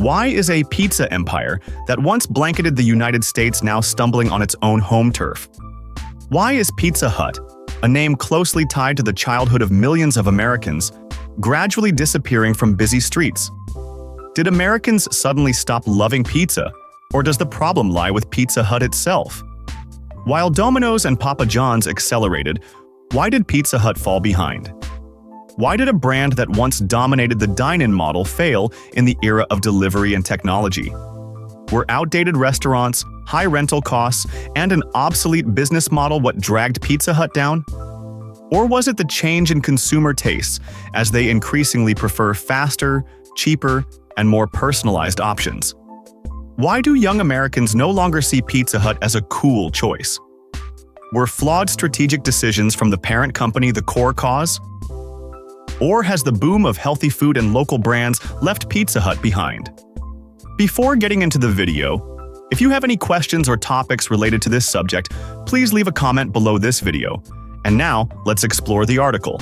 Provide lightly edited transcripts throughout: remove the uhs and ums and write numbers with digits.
Why is a pizza empire that once blanketed the United States now stumbling on its own home turf? Why is Pizza Hut, a name closely tied to the childhood of millions of Americans, gradually disappearing from busy streets? Did Americans suddenly stop loving pizza, or does the problem lie with Pizza Hut itself? While Domino's and Papa John's accelerated, why did Pizza Hut fall behind? Why did a brand that once dominated the dine-in model fail in the era of delivery and technology? Were outdated restaurants, high rental costs, and an obsolete business model what dragged Pizza Hut down? Or was it the change in consumer tastes as they increasingly prefer faster, cheaper, and more personalized options? Why do young Americans no longer see Pizza Hut as a cool choice? Were flawed strategic decisions from the parent company the core cause? Or has the boom of healthy food and local brands left Pizza Hut behind? Before getting into the video, if you have any questions or topics related to this subject, please leave a comment below this video. And now, let's explore the article.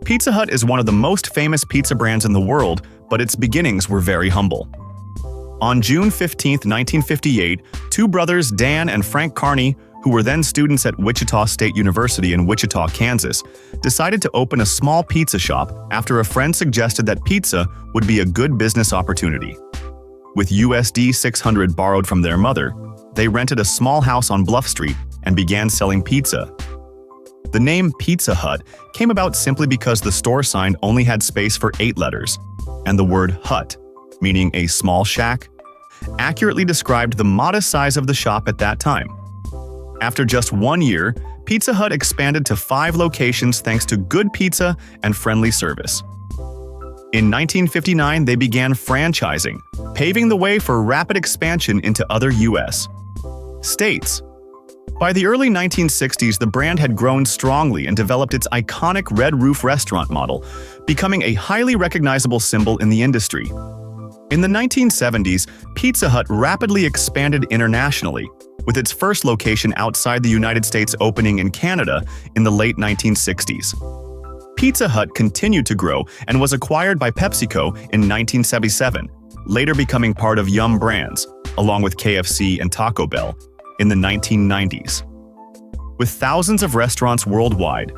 Pizza Hut is one of the most famous pizza brands in the world, but its beginnings were very humble. On June 15, 1958, two brothers Dan and Frank Carney, who were then students at Wichita State University in Wichita, Kansas, decided to open a small pizza shop after a friend suggested that pizza would be a good business opportunity. With USD 600 borrowed from their mother, they rented a small house on Bluff Street and began selling pizza. The name Pizza Hut came about simply because the store sign only had space for 8 letters, and the word hut, meaning a small shack, accurately described the modest size of the shop at that time. After just 1 year, Pizza Hut expanded to 5 locations thanks to good pizza and friendly service. In 1959, they began franchising, paving the way for rapid expansion into other U.S. states. By the early 1960s, the brand had grown strongly and developed its iconic red roof restaurant model, becoming a highly recognizable symbol in the industry. In the 1970s, Pizza Hut rapidly expanded internationally, with its first location outside the United States opening in Canada in the late 1960s. Pizza Hut continued to grow and was acquired by PepsiCo in 1977, later becoming part of Yum! Brands, along with KFC and Taco Bell, in the 1990s. With thousands of restaurants worldwide,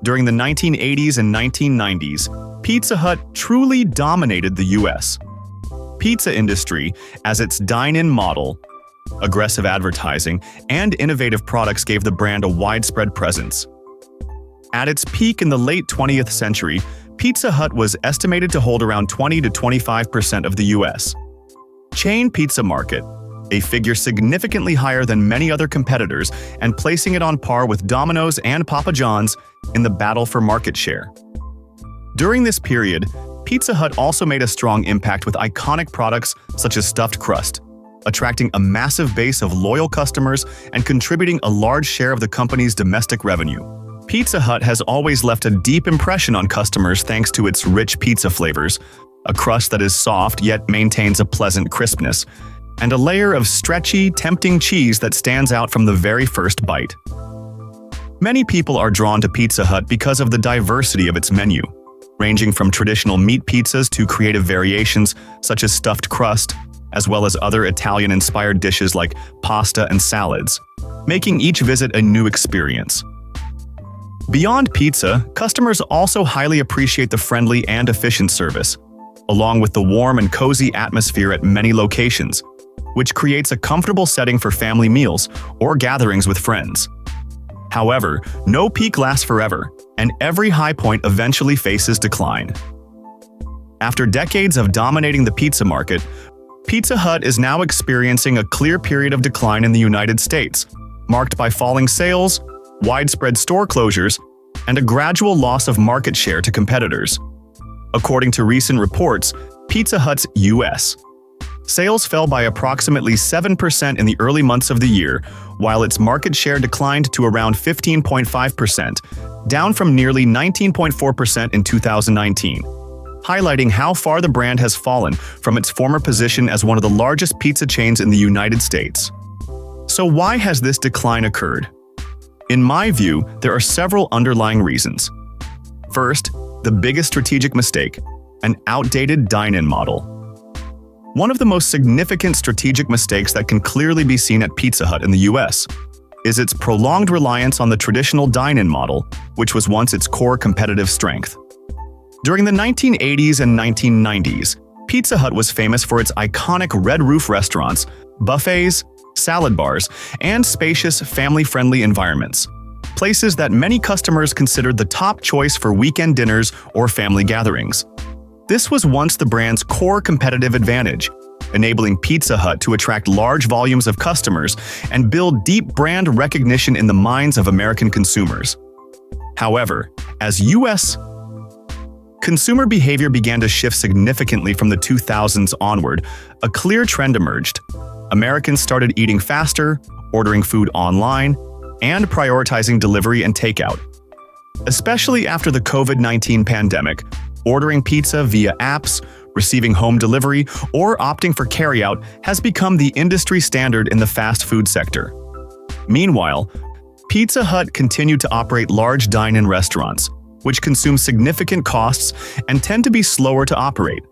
during the 1980s and 1990s, Pizza Hut truly dominated the U.S. pizza industry as its dine-in model. Aggressive advertising and innovative products gave the brand a widespread presence. At its peak in the late 20th century, Pizza Hut was estimated to hold around 20 to 25% of the U.S. chain pizza market, a figure significantly higher than many other competitors and placing it on par with Domino's and Papa John's in the battle for market share. During this period, Pizza Hut also made a strong impact with iconic products such as stuffed crust, attracting a massive base of loyal customers and contributing a large share of the company's domestic revenue. Pizza Hut has always left a deep impression on customers thanks to its rich pizza flavors, a crust that is soft yet maintains a pleasant crispness, and a layer of stretchy, tempting cheese that stands out from the very first bite. Many people are drawn to Pizza Hut because of the diversity of its menu, ranging from traditional meat pizzas to creative variations such as stuffed crust, as well as other Italian-inspired dishes like pasta and salads, making each visit a new experience. Beyond pizza, customers also highly appreciate the friendly and efficient service, along with the warm and cozy atmosphere at many locations, which creates a comfortable setting for family meals or gatherings with friends. However, no peak lasts forever, and every high point eventually faces decline. After decades of dominating the pizza market, Pizza Hut is now experiencing a clear period of decline in the United States, marked by falling sales, widespread store closures, and a gradual loss of market share to competitors. According to recent reports, Pizza Hut's U.S. sales fell by approximately 7% in the early months of the year, while its market share declined to around 15.5%, down from nearly 19.4% in 2019. Highlighting how far the brand has fallen from its former position as one of the largest pizza chains in the United States. So why has this decline occurred? In my view, there are several underlying reasons. First, the biggest strategic mistake: an outdated dine-in model. One of the most significant strategic mistakes that can clearly be seen at Pizza Hut in the US is its prolonged reliance on the traditional dine-in model, which was once its core competitive strength. During the 1980s and 1990s, Pizza Hut was famous for its iconic red roof restaurants, buffets, salad bars, and spacious, family-friendly environments, places that many customers considered the top choice for weekend dinners or family gatherings. This was once the brand's core competitive advantage, enabling Pizza Hut to attract large volumes of customers and build deep brand recognition in the minds of American consumers. However, as U.S. consumer behavior began to shift significantly from the 2000s onward, a clear trend emerged. Americans started eating faster, ordering food online, and prioritizing delivery and takeout. Especially after the COVID-19 pandemic, ordering pizza via apps, receiving home delivery, or opting for carryout has become the industry standard in the fast food sector. Meanwhile, Pizza Hut continued to operate large dine-in restaurants, which consume significant costs and tend to be slower to operate.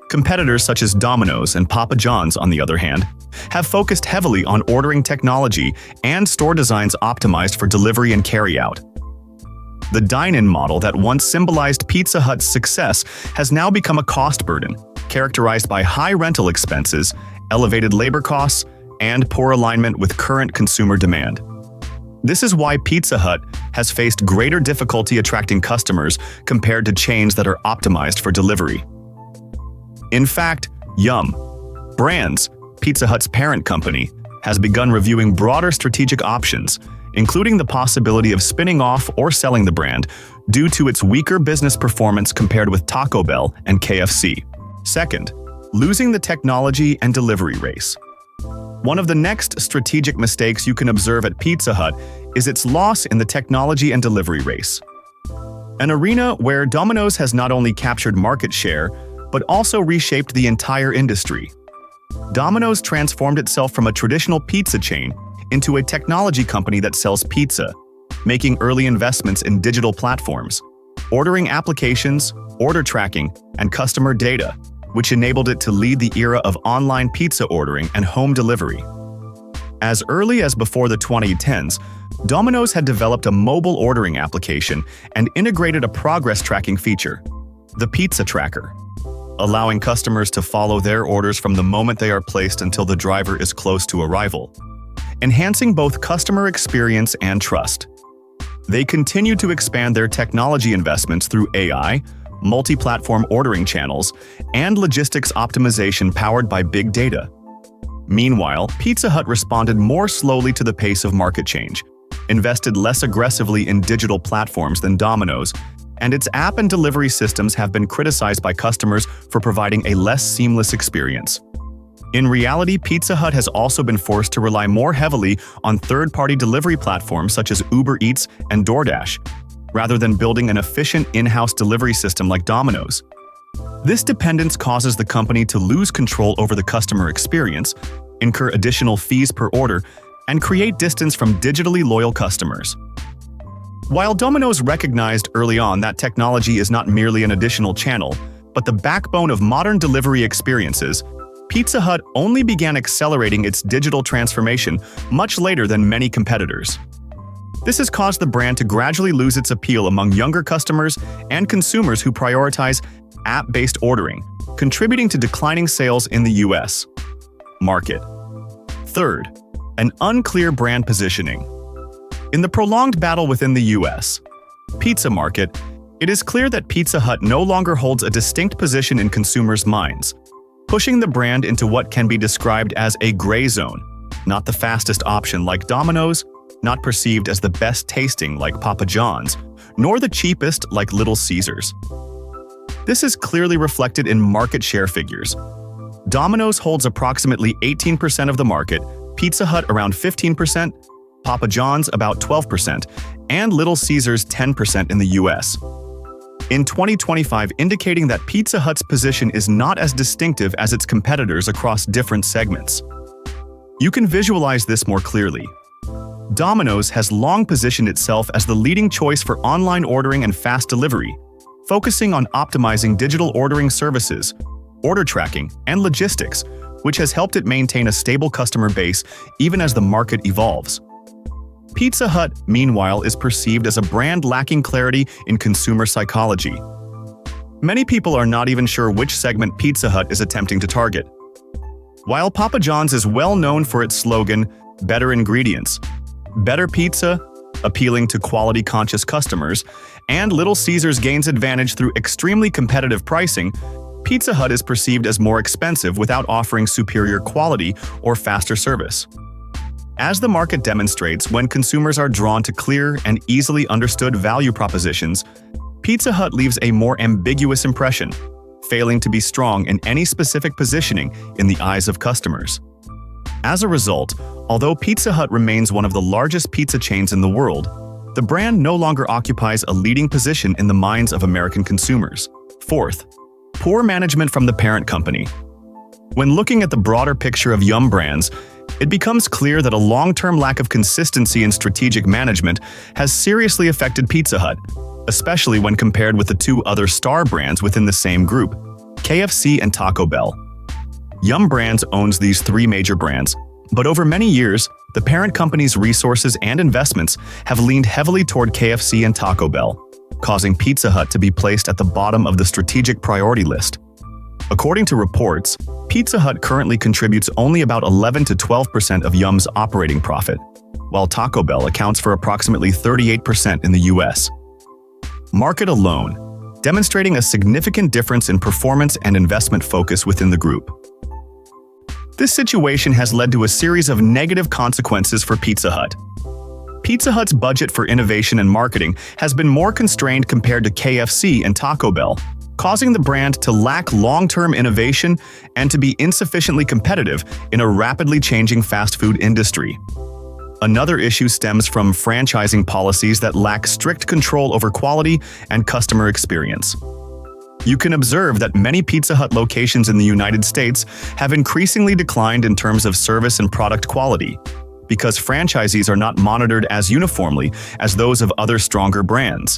Competitors such as Domino's and Papa John's, on the other hand, have focused heavily on ordering technology and store designs optimized for delivery and carryout. The dine-in model that once symbolized Pizza Hut's success has now become a cost burden, characterized by high rental expenses, elevated labor costs, and poor alignment with current consumer demand. This is why Pizza Hut has faced greater difficulty attracting customers compared to chains that are optimized for delivery. In fact, Yum! Brands, Pizza Hut's parent company, has begun reviewing broader strategic options, including the possibility of spinning off or selling the brand due to its weaker business performance compared with Taco Bell and KFC. Second, losing the technology and delivery race. One of the next strategic mistakes you can observe at Pizza Hut is its loss in the technology and delivery race. An arena where Domino's has not only captured market share, but also reshaped the entire industry. Domino's transformed itself from a traditional pizza chain into a technology company that sells pizza, making early investments in digital platforms, ordering applications, order tracking, and customer data, which enabled it to lead the era of online pizza ordering and home delivery. As early as before the 2010s, Domino's had developed a mobile ordering application and integrated a progress tracking feature, the Pizza Tracker, allowing customers to follow their orders from the moment they are placed until the driver is close to arrival, enhancing both customer experience and trust. They continue to expand their technology investments through AI, multi-platform ordering channels, and logistics optimization powered by big data. Meanwhile, Pizza Hut responded more slowly to the pace of market change, invested less aggressively in digital platforms than Domino's, and its app and delivery systems have been criticized by customers for providing a less seamless experience. In reality, Pizza Hut has also been forced to rely more heavily on third-party delivery platforms such as Uber Eats and DoorDash, rather than building an efficient in-house delivery system like Domino's. This dependence causes the company to lose control over the customer experience, incur additional fees per order, and create distance from digitally loyal customers. While Domino's recognized early on that technology is not merely an additional channel, but the backbone of modern delivery experiences, Pizza Hut only began accelerating its digital transformation much later than many competitors. This has caused the brand to gradually lose its appeal among younger customers and consumers who prioritize app-based ordering, contributing to declining sales in the U.S. market. Third, an unclear brand positioning. In the prolonged battle within the U.S. pizza market, it is clear that Pizza Hut no longer holds a distinct position in consumers' minds, pushing the brand into what can be described as a gray zone, not the fastest option like Domino's, not perceived as the best tasting like Papa John's, nor the cheapest like Little Caesars. This is clearly reflected in market share figures. Domino's holds approximately 18% of the market, Pizza Hut around 15%, Papa John's about 12%, and Little Caesars 10% in the US. In 2025, indicating that Pizza Hut's position is not as distinctive as its competitors across different segments. You can visualize this more clearly. Domino's has long positioned itself as the leading choice for online ordering and fast delivery, focusing on optimizing digital ordering services, order tracking, and logistics, which has helped it maintain a stable customer base even as the market evolves. Pizza Hut, meanwhile, is perceived as a brand lacking clarity in consumer psychology. Many people are not even sure which segment Pizza Hut is attempting to target. While Papa John's is well known for its slogan, "Better ingredients, better pizza," appealing to quality-conscious customers, and Little Caesars gains advantage through extremely competitive pricing, Pizza Hut is perceived as more expensive without offering superior quality or faster service. As the market demonstrates, when consumers are drawn to clear and easily understood value propositions, Pizza Hut leaves a more ambiguous impression, failing to be strong in any specific positioning in the eyes of customers. As a result, although Pizza Hut remains one of the largest pizza chains in the world, the brand no longer occupies a leading position in the minds of American consumers. Fourth, poor management from the parent company. When looking at the broader picture of Yum Brands, it becomes clear that a long-term lack of consistency in strategic management has seriously affected Pizza Hut, especially when compared with the two other star brands within the same group, KFC and Taco Bell. Yum Brands owns these three major brands, but over many years, the parent company's resources and investments have leaned heavily toward KFC and Taco Bell, causing Pizza Hut to be placed at the bottom of the strategic priority list. According to reports, Pizza Hut currently contributes only about 11 to 12% of Yum's operating profit, while Taco Bell accounts for approximately 38% in the US. Market alone, demonstrating a significant difference in performance and investment focus within the group. This situation has led to a series of negative consequences for Pizza Hut. Pizza Hut's budget for innovation and marketing has been more constrained compared to KFC and Taco Bell, causing the brand to lack long-term innovation and to be insufficiently competitive in a rapidly changing fast food industry. Another issue stems from franchising policies that lack strict control over quality and customer experience. You can observe that many Pizza Hut locations in the United States have increasingly declined in terms of service and product quality, because franchisees are not monitored as uniformly as those of other stronger brands.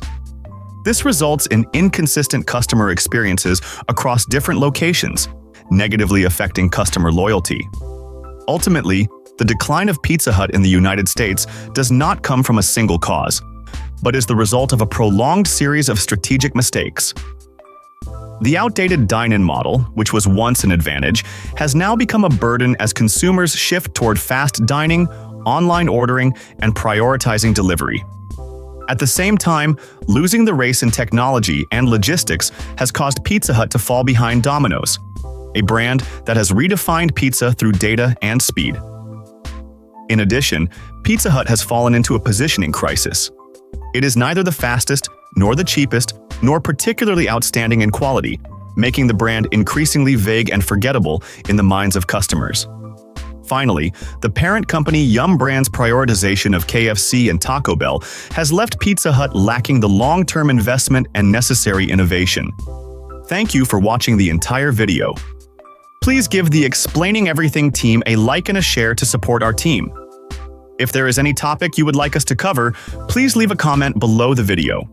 This results in inconsistent customer experiences across different locations, negatively affecting customer loyalty. Ultimately, the decline of Pizza Hut in the United States does not come from a single cause, but is the result of a prolonged series of strategic mistakes. The outdated dine-in model, which was once an advantage, has now become a burden as consumers shift toward fast dining, online ordering, and prioritizing delivery. At the same time, losing the race in technology and logistics has caused Pizza Hut to fall behind Domino's, a brand that has redefined pizza through data and speed. In addition, Pizza Hut has fallen into a positioning crisis. It is neither the fastest, nor the cheapest, nor particularly outstanding in quality, making the brand increasingly vague and forgettable in the minds of customers. Finally, the parent company Yum Brands' prioritization of KFC and Taco Bell has left Pizza Hut lacking the long-term investment and necessary innovation. Thank you for watching the entire video. Please give the Explaining Everything team a like and a share to support our team. If there is any topic you would like us to cover, please leave a comment below the video.